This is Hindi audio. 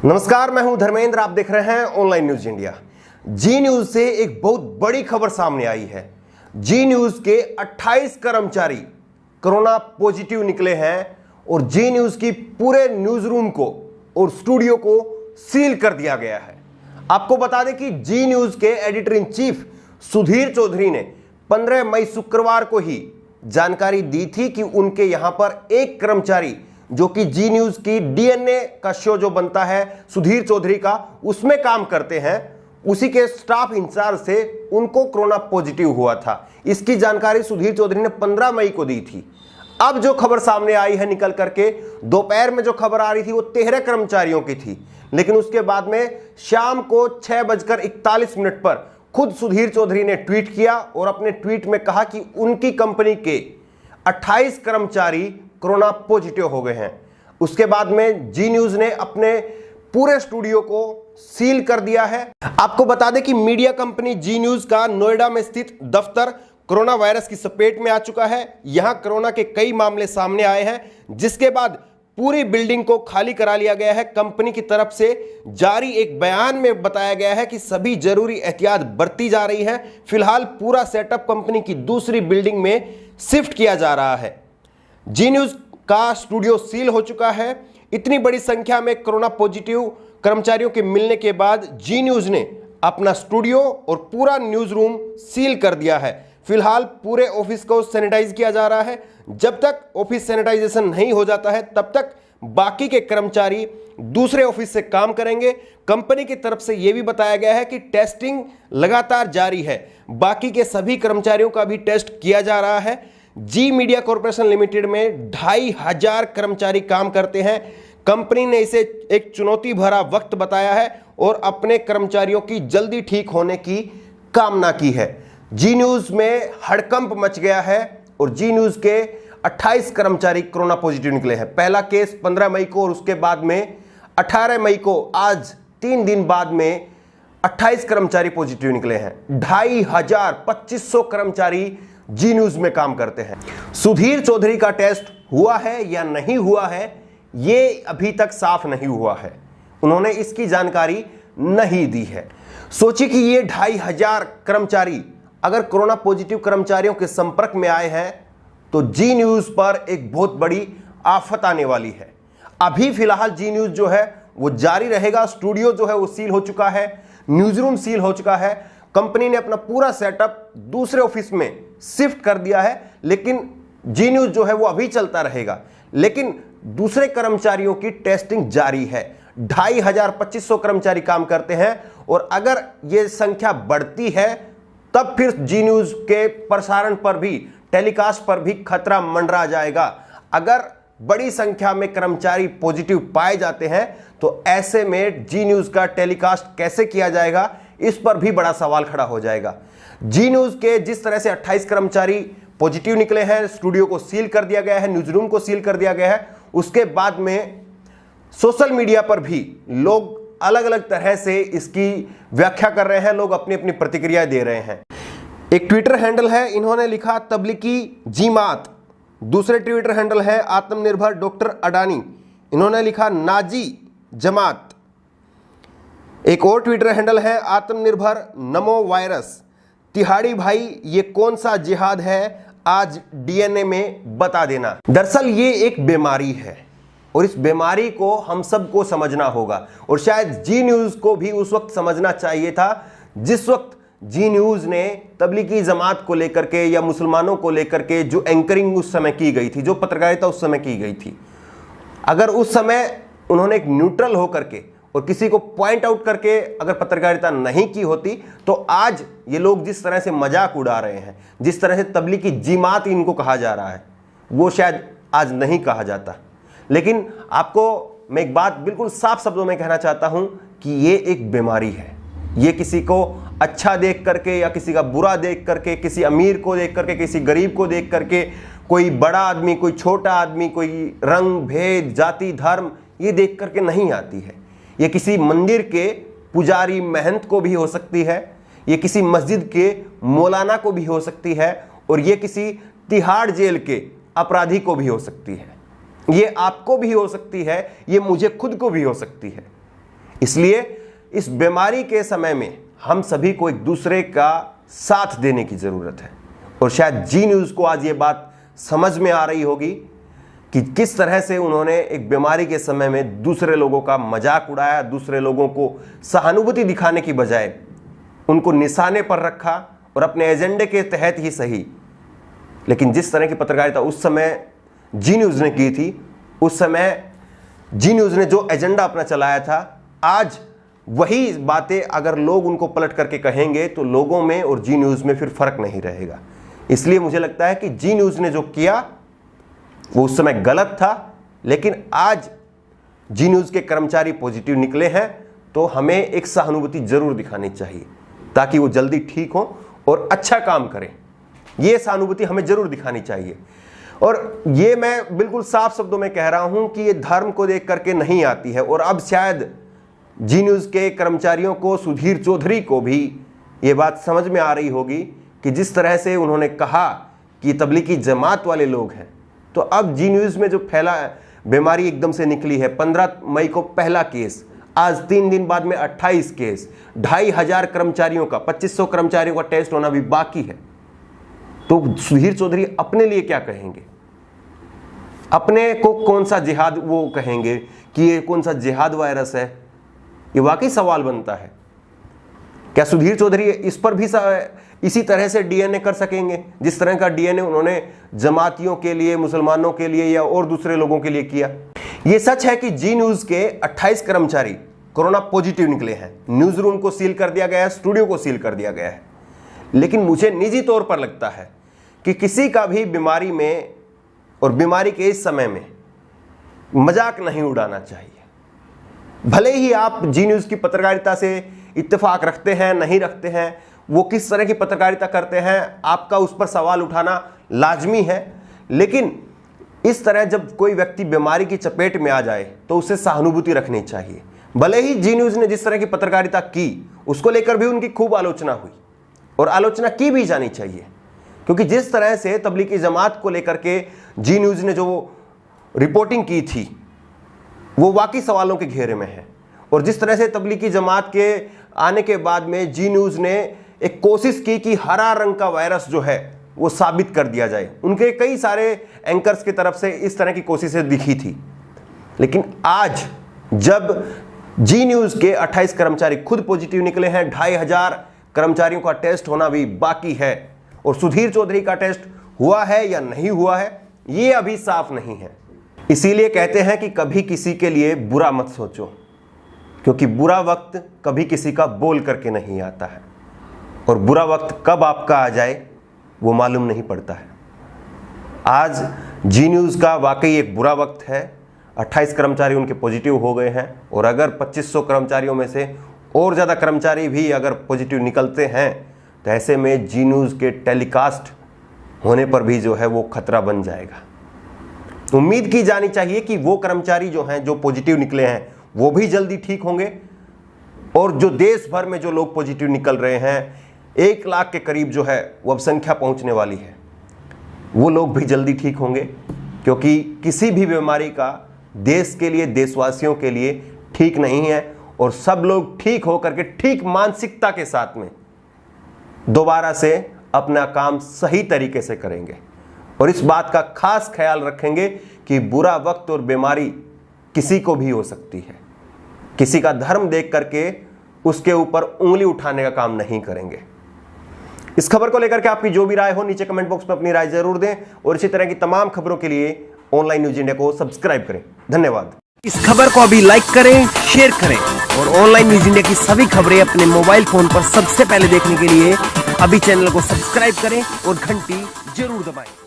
नमस्कार, मैं हूं धर्मेंद्र। आप देख रहे हैं ऑनलाइन न्यूज इंडिया। जी न्यूज से एक बहुत बड़ी खबर सामने आई है। जी न्यूज के 28 कर्मचारी कोरोना पॉजिटिव निकले हैं और जी न्यूज की पूरे न्यूज रूम को और स्टूडियो को सील कर दिया गया है। आपको बता दें कि जी न्यूज के editor in chief Sudhir Chaudhary ने 15 मई शुक्रवार को ही जानकारी दी थी कि उनके यहां पर एक कर्मचारी जो कि जी न्यूज की डीएनए का शो जो बनता है सुधीर चौधरी का, उसमें काम करते हैं, उसी के स्टाफ इंचार्ज से उनको कोरोना पॉजिटिव हुआ था। इसकी जानकारी सुधीर चौधरी ने 15 मई को दी थी। अब जो खबर सामने आई है निकल करके, दोपहर में जो खबर आ रही थी वो 13 कर्मचारियों की थी, लेकिन उसके बाद में शाम को 6:41 पर खुद सुधीर चौधरी ने ट्वीट किया और अपने ट्वीट में कहा कि उनकी कंपनी के 28 कर्मचारी कोरोना पॉजिटिव हो गए हैं। उसके बाद में जी न्यूज ने अपने पूरे स्टूडियो को सील कर दिया है। आपको बता दें कि मीडिया कंपनी जी न्यूज का नोएडा में स्थित दफ्तर कोरोना वायरस की चपेट में आ चुका है। यहां कोरोना के कई मामले सामने आए हैं, जिसके बाद पूरी बिल्डिंग को खाली करा लिया गया है। कंपनी की तरफ से जारी एक बयान में बताया गया है कि सभी जरूरी एहतियात बरती जा रही है। फिलहाल पूरा सेटअप कंपनी की दूसरी बिल्डिंग में शिफ्ट किया जा रहा है। जी न्यूज का स्टूडियो सील हो चुका है। इतनी बड़ी संख्या में कोरोना पॉजिटिव कर्मचारियों के मिलने के बाद जी न्यूज ने अपना स्टूडियो और पूरा न्यूज रूम सील कर दिया है। फिलहाल पूरे ऑफिस को सैनिटाइज किया जा रहा है। जब तक ऑफिस सैनिटाइजेशन नहीं हो जाता है तब तक बाकी के कर्मचारी दूसरे ऑफिस से काम करेंगे। कंपनी की तरफ से यह भी बताया गया है कि टेस्टिंग लगातार जारी है। बाकी के सभी कर्मचारियों का भी टेस्ट किया जा रहा है। जी मीडिया कॉर्पोरेशन लिमिटेड में 2500 कर्मचारी काम करते हैं। कंपनी ने इसे एक चुनौती भरा वक्त बताया है और अपने कर्मचारियों की जल्दी ठीक होने की कामना की है। जी न्यूज में हड़कंप मच गया है और जी न्यूज के 28 कर्मचारी कोरोना पॉजिटिव निकले हैं। पहला केस 15 मई को और उसके बाद में 18 मई को, आज 3 दिन बाद में 28 कर्मचारी पॉजिटिव निकले हैं। 2500 कर्मचारी जी न्यूज में काम करते हैं। सुधीर चौधरी का टेस्ट हुआ है या नहीं हुआ है, यह अभी तक साफ नहीं हुआ है। उन्होंने इसकी जानकारी नहीं दी है। सोचिए कि ये 2500 कर्मचारी अगर कोरोना पॉजिटिव कर्मचारियों के संपर्क में आए हैं तो जी न्यूज पर एक बहुत बड़ी आफत आने वाली है। अभी फिलहाल जी न्यूज जो है वो जारी रहेगा। स्टूडियो जो है वो सील हो चुका है, न्यूज रूम सील हो चुका है। कंपनी ने अपना पूरा सेटअप दूसरे ऑफिस में शिफ्ट कर दिया है, लेकिन जी न्यूज जो है वो अभी चलता रहेगा। लेकिन दूसरे कर्मचारियों की टेस्टिंग जारी है। 2500 कर्मचारी काम करते हैं और अगर ये संख्या बढ़ती है तब फिर जी न्यूज के प्रसारण पर भी, टेलीकास्ट पर भी खतरा मंडरा जाएगा। अगर बड़ी संख्या में कर्मचारी पॉजिटिव पाए जाते हैं तो ऐसे में जी न्यूज का टेलीकास्ट कैसे किया जाएगा, इस पर भी बड़ा सवाल खड़ा हो जाएगा। जी न्यूज के जिस तरह से 28 कर्मचारी पॉजिटिव निकले हैं, स्टूडियो को सील कर दिया गया है, न्यूज रूम को सील कर दिया गया है, उसके बाद में सोशल मीडिया पर भी लोग अलग अलग तरह से इसकी व्याख्या कर रहे हैं। लोग अपनी अपनी प्रतिक्रिया दे रहे हैं। एक ट्विटर हैंडल है, इन्होंने लिखा तबलीगी जीमात। दूसरे ट्विटर हैंडल है आत्मनिर्भर डॉक्टर अडानी, इन्होंने लिखा नाजी जमात। एक और ट्विटर हैंडल है आत्मनिर्भर नमो वायरस। तिहाड़ी भाई, ये कौन सा जिहाद है, आज डीएनए में बता देना। दरअसल ये एक बीमारी है और इस बीमारी को हम सबको समझना होगा और शायद जी न्यूज को भी उस वक्त समझना चाहिए था जिस वक्त जी न्यूज ने तबलीगी जमात को लेकर के या मुसलमानों को लेकर के जो एंकरिंग उस समय की गई थी, जो पत्रकारिता उस समय की गई थी, अगर उस समय उन्होंने एक न्यूट्रल होकर के और किसी को पॉइंट आउट करके अगर पत्रकारिता नहीं की होती तो आज ये लोग जिस तरह से मजाक उड़ा रहे हैं, जिस तरह से तबलीगी जीमात इनको कहा जा रहा है, वो शायद आज नहीं कहा जाता। लेकिन आपको मैं एक बात बिल्कुल साफ शब्दों में कहना चाहता हूं कि ये एक बीमारी है। ये किसी को अच्छा देख करके या किसी का बुरा देख करके, किसी अमीर को देख करके, किसी गरीब को देख करके, कोई बड़ा आदमी, कोई छोटा आदमी, कोई रंग भेद, जाति, धर्म, ये देख करके नहीं आती है। ये किसी मंदिर के पुजारी महंत को भी हो सकती है, ये किसी मस्जिद के मौलाना को भी हो सकती है और ये किसी तिहाड़ जेल के अपराधी को भी हो सकती है। ये आपको भी हो सकती है, ये मुझे खुद को भी हो सकती है। इसलिए इस बीमारी के समय में हम सभी को एक दूसरे का साथ देने की जरूरत है। और शायद जी न्यूज़ को आज ये बात समझ में आ रही होगी कि किस तरह से उन्होंने एक बीमारी के समय में दूसरे लोगों का मजाक उड़ाया, दूसरे लोगों को सहानुभूति दिखाने की बजाय उनको निशाने पर रखा, और अपने एजेंडे के तहत ही सही, लेकिन जिस तरह की पत्रकारिता उस समय जी न्यूज़ ने की थी, उस समय जी न्यूज़ ने जो एजेंडा अपना चलाया था, आज वही बातें अगर लोग उनको पलट करके कहेंगे तो लोगों में और जी न्यूज़ में फिर फर्क नहीं रहेगा। इसलिए मुझे लगता है कि जी न्यूज़ ने जो किया वो उस समय गलत था, लेकिन आज जी न्यूज़ के कर्मचारी पॉजिटिव निकले हैं तो हमें एक सहानुभूति जरूर दिखानी चाहिए ताकि वो जल्दी ठीक हो और अच्छा काम करें। ये सहानुभूति हमें जरूर दिखानी चाहिए। और ये मैं बिल्कुल साफ शब्दों में कह रहा हूं कि ये धर्म को देख करके नहीं आती है। और अब शायद जी न्यूज़ के कर्मचारियों को, सुधीर चौधरी को भी ये बात समझ में आ रही होगी कि जिस तरह से उन्होंने कहा कि तबलीगी जमात वाले लोग हैं, तो अब जी न्यूज़ में जो फैला बीमारी एकदम से निकली है, 15 मई को पहला केस, आज 3 दिन बाद में 28 केस, 2500 कर्मचारियों का, 2500 कर्मचारियों का टेस्ट होना भी बाकी है। तो सुधीर चौधरी अपने लिए क्या कहेंगे? अपने को कौन सा जिहाद वो कहेंगे कि ये कौन सा जिहाद वायरस है? ये वाकई सवाल बनता है। क्या सुधीर चौधरी इस पर भी इसी तरह से डीएनए कर सकेंगे जिस तरह का डीएनए उन्होंने जमातियों के लिए, मुसलमानों के लिए या और दूसरे लोगों के लिए किया? ये सच है कि जी न्यूज़ के 28 कर्मचारी कोरोना पॉजिटिव निकले हैं। न्यूज़ रूम को सील कर दिया गया है, स्टूडियो को सील कर दिया गया है। लेकिन मुझे निजी तौर पर लगता है कि किसी का भी बीमारी में और बीमारी के इस समय में मजाक नहीं उड़ाना चाहिए। भले ही आप जी न्यूज़ की पत्रकारिता से इत्तेफाक रखते हैं, नहीं रखते हैं, वो किस तरह की पत्रकारिता करते हैं, आपका उस पर सवाल उठाना लाजमी है। लेकिन इस तरह जब कोई व्यक्ति बीमारी की चपेट में आ जाए तो उसे सहानुभूति रखनी चाहिए। भले ही जी न्यूज़ ने जिस तरह की पत्रकारिता की उसको लेकर भी उनकी खूब आलोचना हुई और आलोचना की भी जानी चाहिए, क्योंकि जिस तरह से तबलीगी जमात को लेकर के जी न्यूज़ ने जो रिपोर्टिंग की थी वो वाकई सवालों के घेरे में है। और जिस तरह से तबलीगी जमात के आने के बाद में जी न्यूज़ ने एक कोशिश की कि हरा रंग का वायरस जो है वो साबित कर दिया जाए, उनके कई सारे एंकर्स की तरफ से इस तरह की कोशिशें दिखी थी। लेकिन आज जब जी न्यूज़ के 28 कर्मचारी खुद पॉजिटिव निकले हैं, 2500 कर्मचारियों का टेस्ट होना भी बाकी है, और सुधीर चौधरी का टेस्ट हुआ है या नहीं हुआ है ये अभी साफ नहीं है। इसीलिए कहते हैं कि कभी किसी के लिए बुरा मत सोचो, क्योंकि बुरा वक्त कभी किसी का बोल करके नहीं आता है, और बुरा वक्त कब आपका आ जाए वो मालूम नहीं पड़ता है। आज जी न्यूज़ का वाकई एक बुरा वक्त है। 28 कर्मचारी उनके पॉजिटिव हो गए हैं, और अगर 2500 कर्मचारियों में से और ज़्यादा कर्मचारी भी अगर पॉजिटिव निकलते हैं तो ऐसे में जी न्यूज़ के टेलीकास्ट होने पर भी जो है वो खतरा बन जाएगा। उम्मीद की जानी चाहिए कि वो कर्मचारी जो हैं, जो पॉजिटिव निकले हैं, वो भी जल्दी ठीक होंगे, और जो देश भर में जो लोग पॉजिटिव निकल रहे हैं 1 लाख के करीब जो है वो अब संख्या पहुंचने वाली है, वो लोग भी जल्दी ठीक होंगे। क्योंकि किसी भी बीमारी का देश के लिए, देशवासियों के लिए ठीक नहीं है, और सब लोग ठीक होकर के ठीक मानसिकता के साथ में दोबारा से अपना काम सही तरीके से करेंगे, और इस बात का खास ख्याल रखेंगे कि बुरा वक्त और बीमारी किसी को भी हो सकती है। किसी का धर्म देख करके उसके ऊपर उंगली उठाने का काम नहीं करेंगे। इस खबर को लेकर के आपकी जो भी राय हो नीचे कमेंट बॉक्स में अपनी राय जरूर दें, और इसी तरह की तमाम खबरों के लिए ऑनलाइन न्यूज इंडिया को सब्सक्राइब करें। धन्यवाद। इस खबर को अभी लाइक करें, शेयर करें, और ऑनलाइन न्यूज इंडिया की सभी खबरें अपने मोबाइल फोन पर सबसे पहले देखने के लिए अभी चैनल को सब्सक्राइब करें और घंटी जरूर दबाएं।